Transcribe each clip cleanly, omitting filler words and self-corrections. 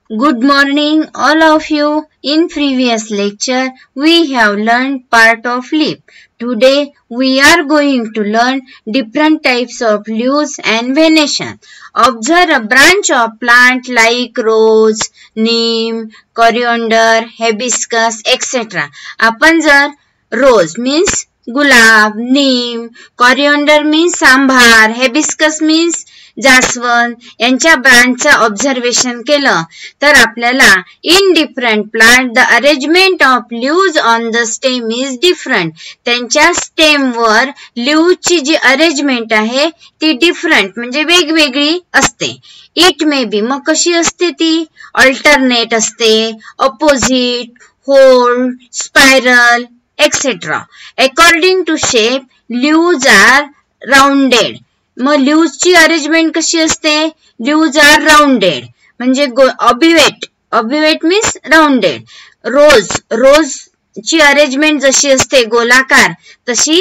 Good morning all of you. In previous lecture we have learned part of leaf. Today we are going to learn different types of leaves and venation. Observe a branch of plant like rose, neem, coriander, hibiscus, etc. आपण जर rose means गुलाब, neem, coriander means सांभार, hibiscus means जास्वंद यांच्या ब्रांचचं observation केलं तर आपल्याला in different plant the arrangement of leaves on the stem is different. त्यांच्या स्टेमवर लीव्सची जी arrangement आहे ती डिफरंट म्हणजे वेगवेगळी असते. इट मे बी मग कशी असते ती अल्टरनेट असते, opposite, whorl, spiral etcetera. According to shape leaves are rounded. मग लीव्सची अरेंजमेंट कशी असते? लीव्स आर राउंडेड म्हणजे ऑबिवेट मीन्स राउंडेड. रोजची अरेंजमेंट जशी असते गोलाकार तशी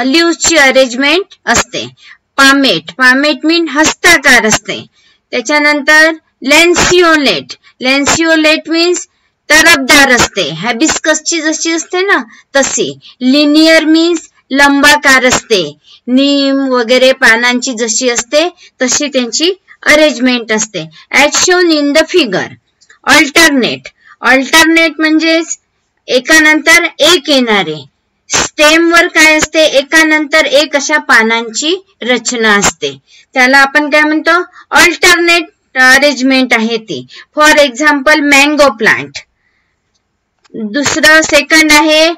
लीव्सची अरेंजमेंट असते. पामेट मीन हस्ताकार असते. त्याच्यानंतर लॅन्सिओलेट मीन्स तरफदार असते. हॅबिस्कसची जशी असते ना तशी. लिनियर मीन्स लंबाकार असते. नीम वगैरे पानांची जशी असते तशी त्यांची अरेंजमेंट असते. As shown in the figure. Alternate म्हणजे एकानंतर एक येणारे. स्टेमवर काय असते? एकानंतर एक अशा पानांची रचना असते. त्याला आपण काय म्हणतो? अल्टरनेट अरेंजमेंट आहे ती. For example mango plant. दुसरं सेकंड आहे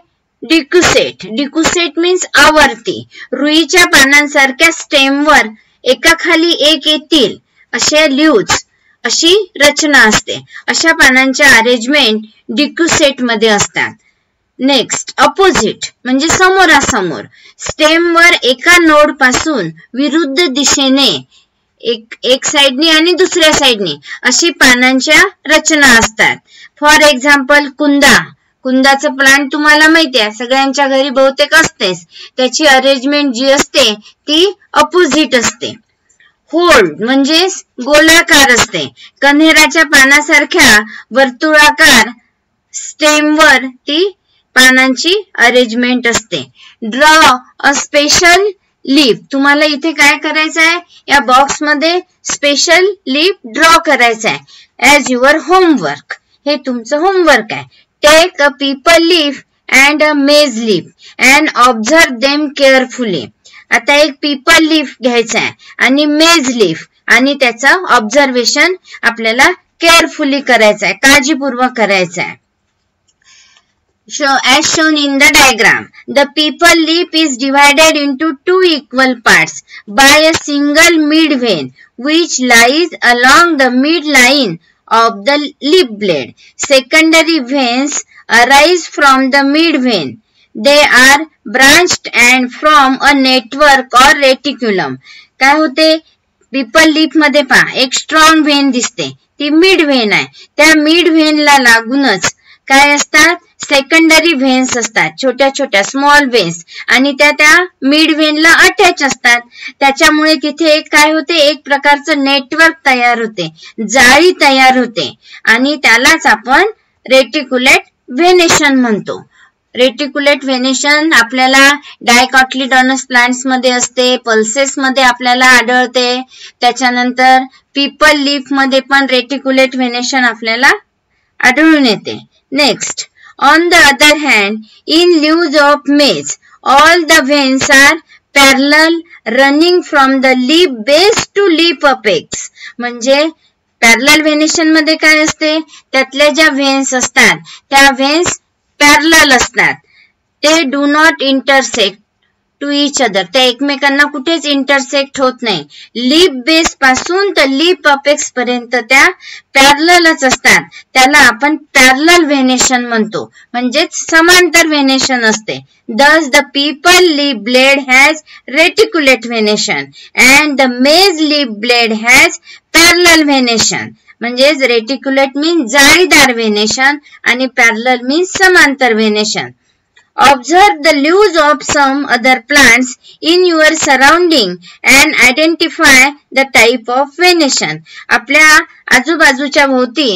डिक्युसेट मीन्स आवर्ती. रुईच्या पानांसारख्या स्टेमवर एकाखाली एक येतील असे लीव्स अशी रचना असते. अशा पानांच्या अरेंजमेंट डिक्युसेट मध्ये असतात. नेक्स्ट अपोजिट म्हणजे समोरासमोर. स्टेमवर एका नोड पासून विरुद्ध दिशेने एक साइडनी आणि दुसऱ्या साइडनी अशी पानांच्या रचना असतात. फॉर एक्झाम्पल कुंदाचं प्लांट तुम्हाला माहिती आहे, सगळ्यांच्या घरी बहुतेक असतेच. त्याची अरेंजमेंट जी असते ती अपोजिट असते. होल्ड म्हणजे गोलाकार असते. कन्हेराच्या पानासारख्या वर्तुळाकार स्टेमवर ती पानांची अरेंजमेंट असते. Draw a special leaf. तुम्हाला इथे काय करायचं आहे? या बॉक्स मध्ये स्पेशल लीफ ड्रॉ करायचं आहे ॲज युअर होमवर्क. हे तुमचं होमवर्क आहे. Take a people leaf and a maize leaf and observe them carefully. आता एक पीपल लीफ घ्यायचा आहे आणि मेज लीफ आणि त्याचं ऑब्झर्वेशन आपल्याला केअरफुली करायचं आहे, काळजीपूर्वक करायचं आहे. As shown in the diagram, the people leaf is divided into two equal parts by a single mid vein which lies along the midline of the leaf blade. Secondary veins arise from the mid vein. They are branched and form a network or reticulum. काय होते? People leaf मध्ये पहा एक strong when दिसते, ती mid when आहे. त्या mid व्हेनला लागूनच काय असतात? सेकंडरी व्हेन्स असतात, छोट्या छोट्या स्मॉल व्हेन्स, आणि त्या मिड व्हेनला अटॅच असतात. त्याच्यामुळे तिथे काय होते? एक प्रकारचं नेटवर्क तयार होते, जाळी तयार होते आणि त्यालाच आपण रेटिक्युलेट व्हेनेशन म्हणतो. रेटिक्युलेट व्हेनेशन आपल्याला डायकॉटिलिडॉनस प्लांट्स मध्ये असते, पल्सेस मध्ये आपल्याला आढळते. त्याच्यानंतर पीपल लीफ मध्ये पण रेटिक्युलेट व्हेनेशन आपल्याला आढळून येते. Next, on the other hand, in leaves of maize, all the veins are parallel running from the leaf base to leaf apex. म्हणजे पॅरलल व्हेनेशन मध्ये काय असते? त्यातल्या ज्या व्हेन्स असतात त्या व्हेन्स पॅरलल असतात. ते do not intersect to each other. त्या एकमेकांना कुठेच इंटरसेक्ट होत नाही. लीफ बेस पासून तर लीफ अपेक्स पर्यंत त्या पॅरललच असतात. त्याला आपण पॅरलल व्हेनेशन म्हणतो, म्हणजेच समांतर व्हेनेशन असते. Thus the people leaf blade has reticulate venation and the maize leaf blade has parallel venation. म्हणजेच रेटिक्युलेट मीन्स जाळीदार व्हेनेशन आणि पॅरलल मीन्स समांतर venation. Observe the leaves of some other plants in your surrounding and identify the type of venation. आपल्या आजूबाजूच्या भोवती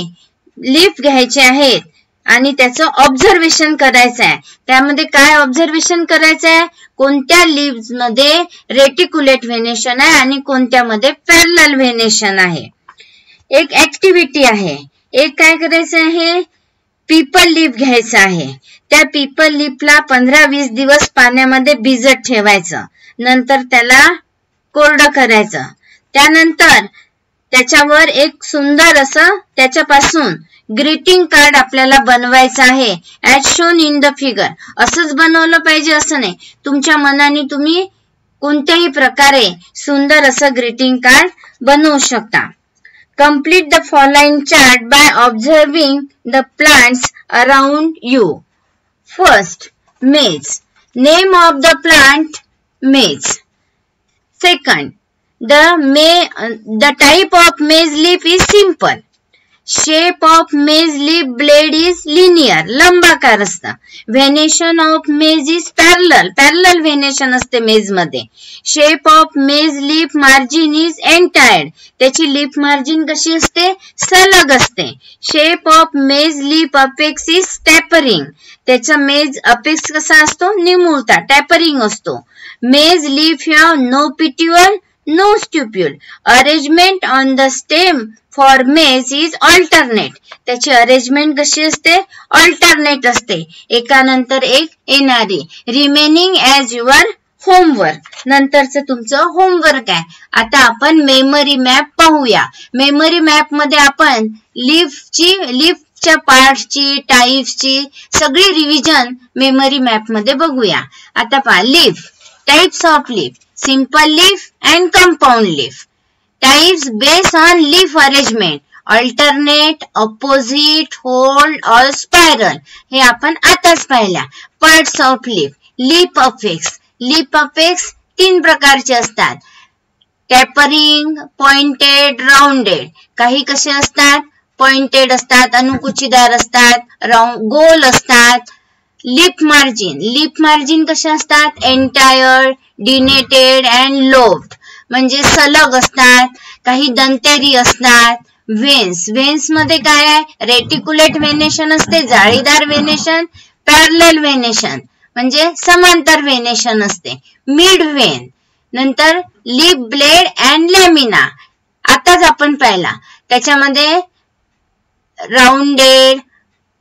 leaf घ्यायचे आहेत आणि त्याचं ऑब्झर्वेशन करायचं आहे. त्यामध्ये काय ऑब्झर्वेशन करायचं आहे? कोणत्या लीव्स मध्ये रेटिक्युलेट व्हेनेशन आहे आणि कोणत्यामध्ये पॅरलल व्हेनेशन आहे. एक ऍक्टिव्हिटी आहे. एक काय करायचं आहे? पीपल लीफ घ्यायचं आहे. त्या पीपल लीफला 15-20 दिवस पाण्यामध्ये भिजत ठेवायचं. नंतर त्याला कोरडं करायचं. त्यानंतर त्याच्यावर एक सुंदर असं त्याच्यापासून ग्रीटिंग कार्ड आपल्याला बनवायचं आहे. As shown in the figure. असंच बनवलं पाहिजे असं नाही. तुमच्या मनाने तुम्ही कोणत्याही प्रकारे सुंदर असं ग्रीटिंग कार्ड बनवू शकता. Complete the following chart by observing the plants around you. First, maize. Name of the plant, maize. Second, the type of maize leaf is simple. Shape of maize leaf blade is linear. लंबाकार असतं. Venation of maize is parallel. Parallel venation असते maize मध्ये. Shape of maize leaf margin is entire. त्याची leaf margin कशी असते? सलग असते. Shape of maize leaf apex is tapering. त्याचा maize apex कसा असतो? निमुळता. Tapering असतो. Maize leaf have no petiole, no stipule. Arrangement on the stem for maize is alternate. त्याची अरेंजमेंट कशी असते? अल्टरनेट असते. एकानंतर एक येणारी. Remaining as your homework. नंतरचं तुमचं होमवर्क आहे. आता आपण मेमरी मॅप पाहूया. मेमरी मॅप मध्ये आपण लीफच्या पार्टची, टाईप्सची सगळी रिव्हिजन मेमरी मॅप मध्ये बघूया. आता पहा. Leaf. Types of leaf. Simple leaf and compound leaf. Types based on leaf arrangement. Alternate, opposite, hold or spiral. हे आपण आताच पाहिल्या. Parts of leaf. Leaf apex. Leaf apex 3 प्रकारचे असतात. Tapering, pointed, rounded. काही कसे असतात? Pointed असतात, अनुकुचीदार असतात, गोल असतात. Leaf margin. Leaf margin कसे असतात? Entire, denated and lobed. म्हणजे सलग असतात. काही दंतेरी असतात. वेन्स. वेन्स मध्ये काय आहे? रेटिक्युलेट व्हेनेशन असते, जाळीदार व्हेनेशन, पॅरलल व्हेनेशन म्हणजे समांतर व्हेनेशन असते. Mid vein. नंतर लीफ ब्लेड अँड लॅमिना. आताच आपण पाहिला. त्याच्यामध्ये rounded,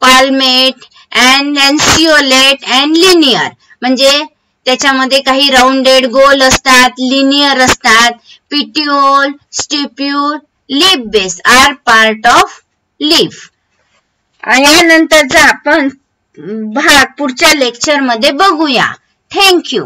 palmate and lanceolate and linear म्हणजे त्याच्यामध्ये काही राउंडेड गोल असतात, लिनियर असतात. Petiole, stipule, leaf base are part of leaf. यानंतरचा आपण भाग पुढच्या लेक्चर मध्ये बघूया. थँक्यू.